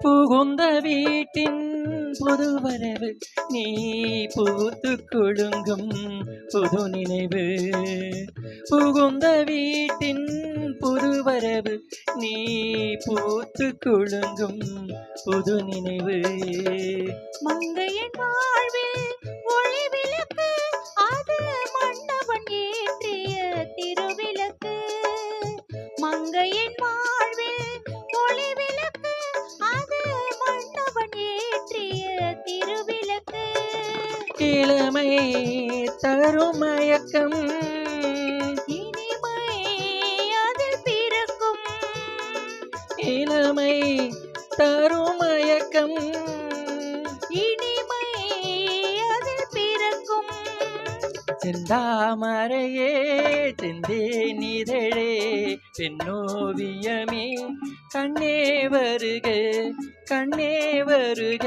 புகுந்த வீட்டின் புதுவரவு நீ பூத்து குலுங்கும் புது நினைவு. புகுந்த வீட்டின் புதுவரவு நீ பூத்து குலுங்கும் புது நினைவு. மங்கையின் வாழ்வில் ஒளி விளக்கு அது மன்னவன் ஏற்றிய திருவிளக்கு. மங்கையின் வாழ்வில் ஒளி விளக்கு அது மன்னவன் ஏற்றிய திருவிளக்கு. இளமை தரும் மயக்கம் இனிமை அதில் பிறக்கும். இளமை தரும் மயக்கம் இனிமை அதில் பிறக்கும். செந்தாமரையே செந்தேனிதழே பெண்ணோவியமே கண்ணே வருக கண்ணே வருக.